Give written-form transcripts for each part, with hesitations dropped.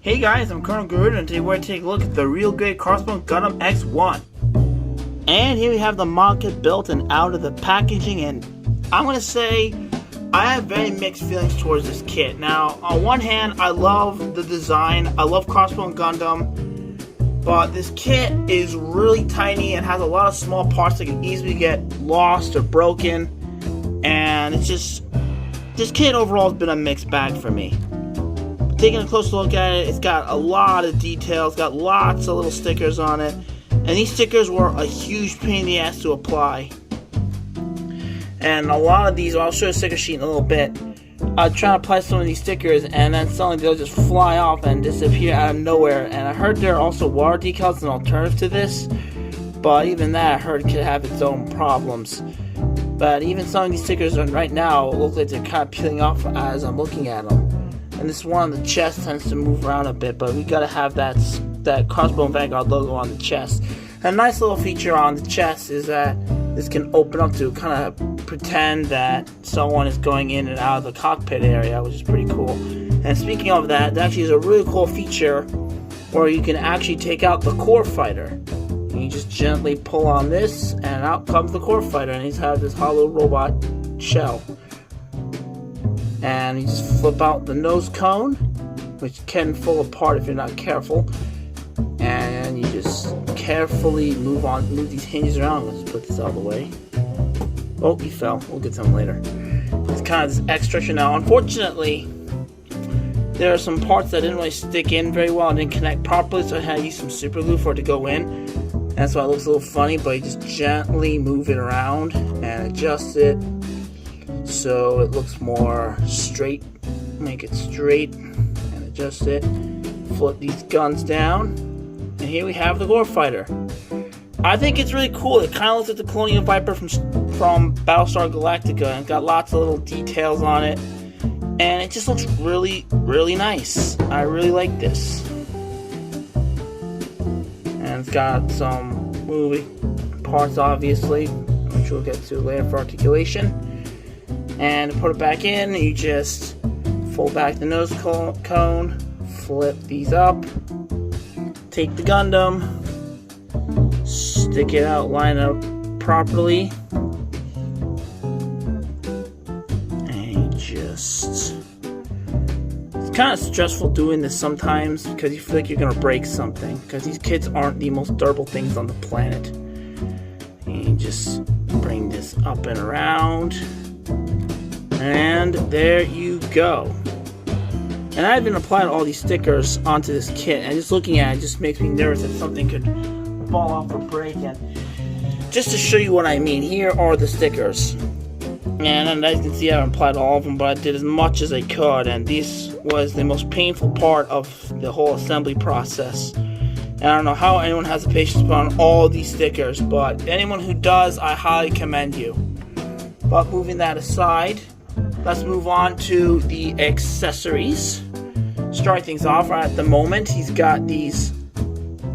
Hey guys, I'm Colonel Guru, and today we're going to take a look at the real great Crossbone Gundam X1. And here we have the mod kit built and out of the packaging, and I'm going to say I have very mixed feelings towards this kit. Now, on one hand, I love the design, I love Crossbone Gundam, but this kit is really tiny and has a lot of small parts that can easily get lost or broken, and it's just, this kit overall has been a mixed bag for me. Taking a close look at it, it's got a lot of details, got lots of little stickers on it, and these stickers were a huge pain in the ass to apply. And a lot of these, I'll show you a sticker sheet in a little bit, I try to apply some of these stickers and then suddenly they'll just fly off and disappear out of nowhere. And I heard there are also water decals as an alternative to this, but even that I heard could have its own problems. But even some of these stickers right now look like they're kind of peeling off as I'm looking at them. And this one on the chest tends to move around a bit, but we gotta have that Crossbone Vanguard logo on the chest. And a nice little feature on the chest is that this can open up to kind of pretend that someone is going in and out of the cockpit area, which is pretty cool. And speaking of that, there actually is a really cool feature where you can actually take out the core fighter. And you just gently pull on this, and out comes the core fighter, and he's has this hollow robot shell. And you just flip out the nose cone, which can fall apart if you're not careful. And you just carefully move these hinges around. Let's put this out of the way. Oh, he fell. We'll get some later. It's kind of this X structure now. Unfortunately, there are some parts that didn't really stick in very well and didn't connect properly, so I had to use some super glue for it to go in. That's why it looks a little funny, but you just gently move it around and adjust it so it looks more straight. Make it straight and adjust it. Flip these guns down, and here we have the core fighter. I think it's really cool. It kind of looks like the Colonial Viper from Battlestar Galactica, and it's got lots of little details on it, and it just looks really, really nice. I really like this. And it's got some moving parts, obviously, which we'll get to later for articulation. And to put it back in, you just fold back the nose cone, flip these up, take the Gundam, stick it out, line up properly, and just, it's kind of stressful doing this sometimes because you feel like you're going to break something, because these kits aren't the most durable things on the planet. And you just bring this up and around, and there you go. And I've been applying all these stickers onto this kit, and just looking at it just makes me nervous that something could fall off or break. And just to show you what I mean, here are the stickers. And as you can see, I haven't applied all of them, but I did as much as I could, and this was the most painful part of the whole assembly process. And I don't know how anyone has the patience to put on all these stickers, but anyone who does, I highly commend you. But moving that aside, let's move on to the accessories. Start things off right at the moment. He's got these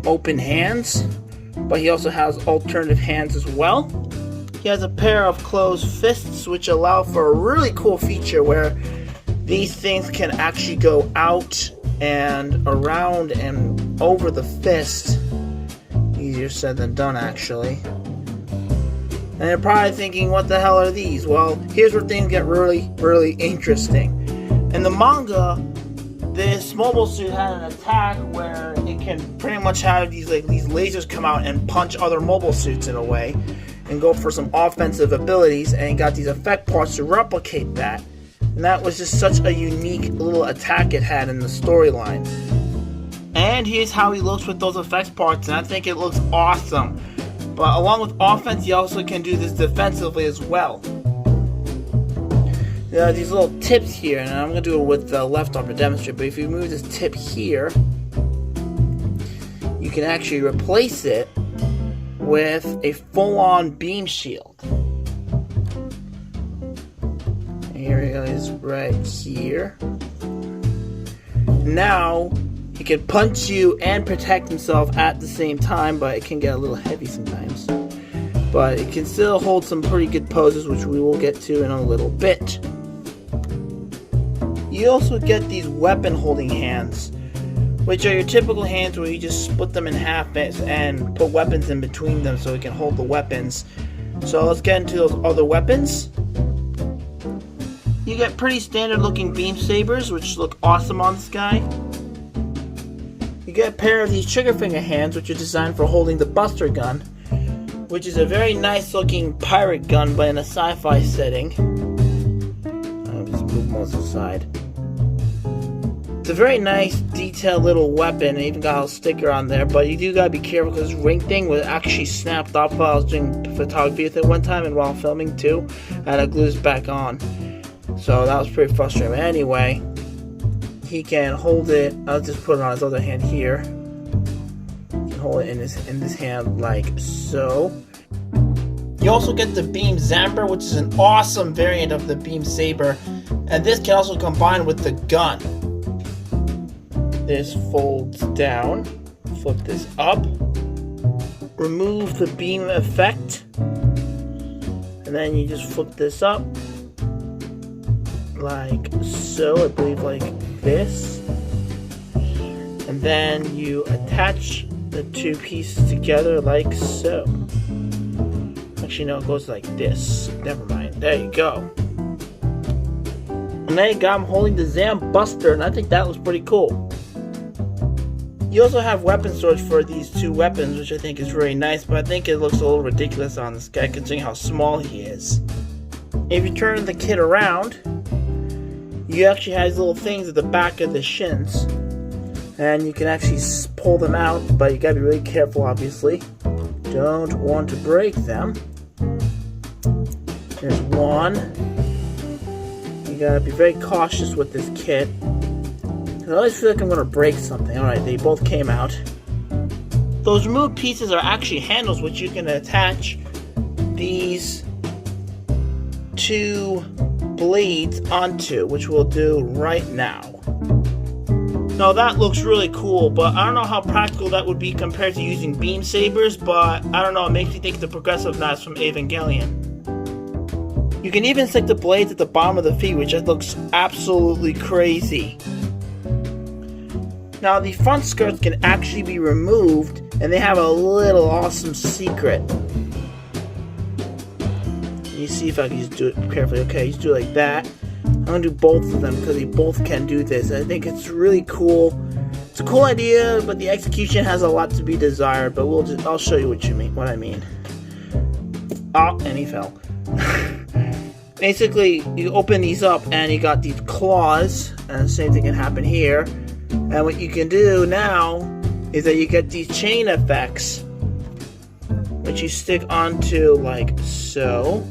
open hands, but he also has alternative hands as well. He has a pair of closed fists, which allow for a really cool feature where these things can actually go out and around and over the fist. Easier said than done, actually. And you're probably thinking, what the hell are these? Well, here's where things get really, really interesting. In the manga, this mobile suit had an attack where it can pretty much have these lasers come out and punch other mobile suits in a way, and go for some offensive abilities, and got these effect parts to replicate that. And that was just such a unique little attack it had in the storyline. And here's how he looks with those effects parts, and I think it looks awesome. But along with offense, you also can do this defensively as well. There are these little tips here, and I'm going to do it with the left arm to demonstrate, but if you move this tip here, you can actually replace it with a full-on beam shield. Here it is right here. Now, he can punch you and protect himself at the same time, but it can get a little heavy sometimes. But it can still hold some pretty good poses, which we will get to in a little bit. You also get these weapon holding hands, which are your typical hands where you just split them in half and put weapons in between them so it can hold the weapons. So let's get into those other weapons. You get pretty standard looking beam sabers, which look awesome on this guy. You get a pair of these trigger finger hands, which are designed for holding the Buster gun, which is a very nice looking pirate gun but in a sci-fi setting. I'll just move most aside. It's a very nice detailed little weapon, and even got a sticker on there, but you do gotta be careful because this ring thing was actually snapped off while I was doing photography with it one time, and while filming too, I had to glue this back on. So that was pretty frustrating. But anyway, he can hold it. I'll just put it on his other hand here. He can hold it in this hand like so. You also get the Beam Zamper, which is an awesome variant of the Beam Saber, and this can also combine with the gun. This folds down. Flip this up. Remove the beam effect, and then you just flip this up like so, I believe like this, and then you attach the two pieces together like so. Actually no, it goes like this. Never mind. There you go. And there you go, I'm holding the Zam Buster, and I think that was pretty cool. You also have weapon storage for these two weapons, which I think is very nice, but I think it looks a little ridiculous on this guy considering how small he is. If you turn the kit around, you actually have these little things at the back of the shins, and you can actually pull them out, but you gotta be really careful, obviously. Don't want to break them. There's one. You gotta be very cautious with this kit. I always feel like I'm gonna break something. Alright, they both came out. Those removed pieces are actually handles which you can attach these two blades onto, which we'll do right now. Now that looks really cool, but I don't know how practical that would be compared to using beam sabers, but I don't know, it makes me think of the progressive knives from Evangelion. You can even stick the blades at the bottom of the feet, which just looks absolutely crazy. Now the front skirts can actually be removed, and they have a little awesome secret. You see if I can just do it carefully. Okay, just do it like that. I'm gonna do both of them because they both can do this. I think it's really cool. It's a cool idea, but the execution has a lot to be desired. But I'll show you what I mean. Oh, and he fell. Basically, you open these up, and you got these claws, and the same thing can happen here. And what you can do now is that you get these chain effects, which you stick onto like so.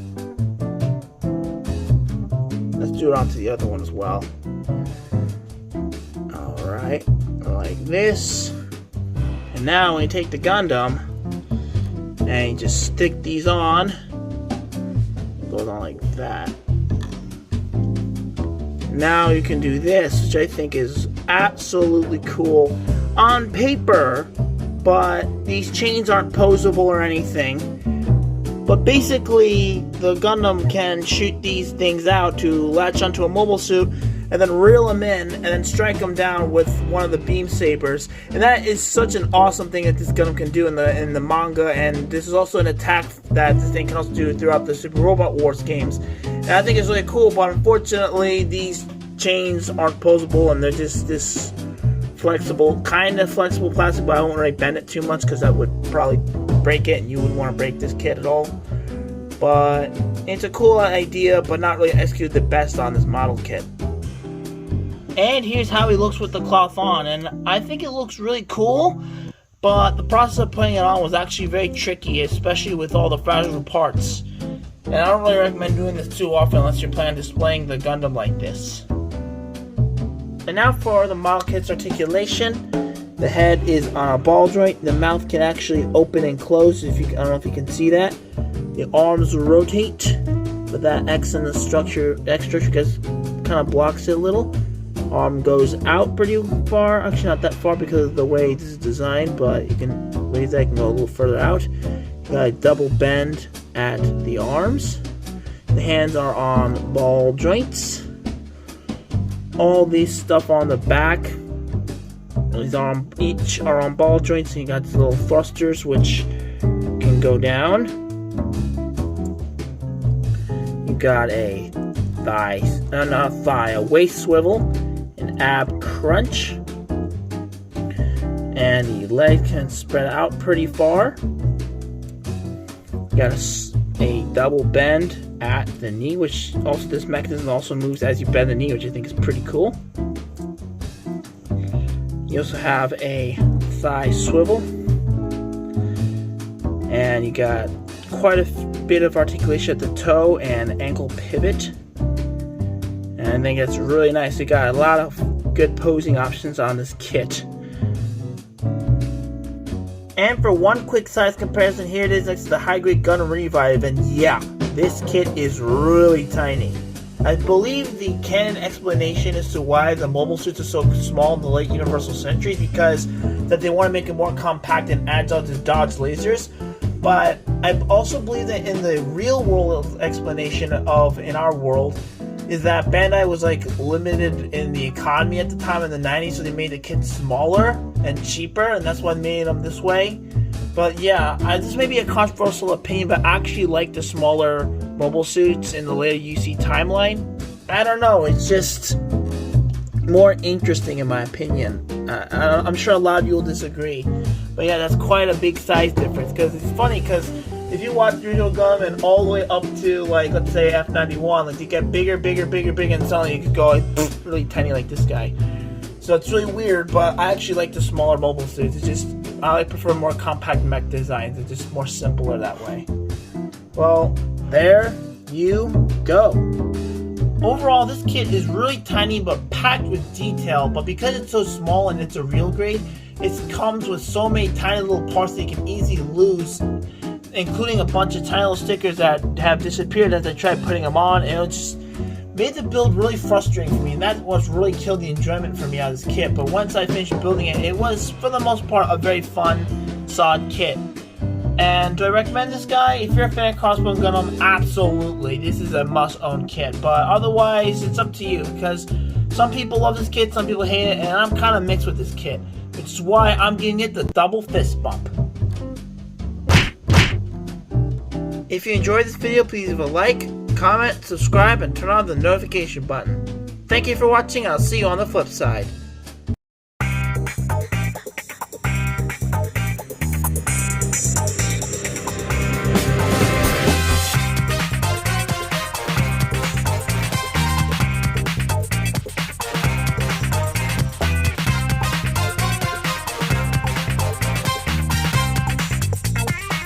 Let's do it onto the other one as well. Alright, like this. And now when you take the Gundam and you just stick these on, it goes on like that. Now you can do this, which I think is absolutely cool on paper, but these chains aren't posable or anything. But basically, the Gundam can shoot these things out to latch onto a mobile suit and then reel them in and then strike them down with one of the beam sabers. And that is such an awesome thing that this Gundam can do in the manga, and this is also an attack that this thing can also do throughout the Super Robot Wars games. And I think it's really cool, but unfortunately these chains aren't posable and they're just this flexible, kind of flexible plastic, but I won't really bend it too much because that would probably break it and you wouldn't want to break this kit at all. But it's a cool idea, but not really executed the best on this model kit. And here's how he looks with the cloth on, and I think it looks really cool, but the process of putting it on was actually very tricky, especially with all the fragile parts. And I don't really recommend doing this too often unless you're planning on displaying the Gundam like this. And now for the model kit's articulation. The head is on a ball joint. The mouth can actually open and close. I don't know if you can see that. The arms rotate, but that X in the structure, X structure kind of blocks it a little. Arm goes out pretty far. Actually, not that far because of the way this is designed, but you can raise that and go a little further out. You got a double bend at the arms. The hands are on ball joints. all these stuff on the back. These are each are on ball joints, and you got these little thrusters which can go down. You got a a waist swivel, an ab crunch, and the leg can spread out pretty far. You got a double bend at the knee, which also this mechanism also moves as you bend the knee, which I think is pretty cool. You also have a thigh swivel, and you got quite a bit of articulation at the toe and ankle pivot, and I think it's really nice. You got a lot of good posing options on this kit. And for one quick size comparison, here it is next to the High Grade Gundam Revive, and yeah, this kit is really tiny. I believe the canon explanation as to why the mobile suits are so small in the late Universal Centuries because that they want to make it more compact and agile to dodge lasers. But I also believe that in the real world explanation of in our world is that Bandai was like limited in the economy at the time in the 90s, so they made the kits smaller and cheaper, and that's why they made them this way. But yeah, this may be a controversial opinion, but I actually like the smaller mobile suits in the later UC timeline. I don't know, it's just more interesting in my opinion. I'm sure a lot of you will disagree, but yeah, that's quite a big size difference. Because it's funny, because if you watch Original Gundam and all the way up to like let's say F91, like you get bigger, and suddenly you could go like really tiny like this guy. So it's really weird, but I actually like the smaller mobile suits. It's just I prefer more compact mech designs. It's just more simpler that way. Well, there you go. Overall, this kit is really tiny but packed with detail, but because it's so small and it's a real grade, it comes with so many tiny little parts that you can easily lose, including a bunch of tiny little stickers that have disappeared as I tried putting them on, and it just made the build really frustrating for me, and that was really killed the enjoyment for me out of this kit. But once I finished building it, it was, for the most part, a very fun, solid kit. And do I recommend this guy? If you're a fan of Crossbone Gundam, absolutely. This is a must-own kit. But otherwise, it's up to you. Because some people love this kit, some people hate it. And I'm kind of mixed with this kit. Which is why I'm giving it the double fist bump. If you enjoyed this video, please leave a like, comment, subscribe, and turn on the notification button. Thank you for watching. I'll see you on the flip side.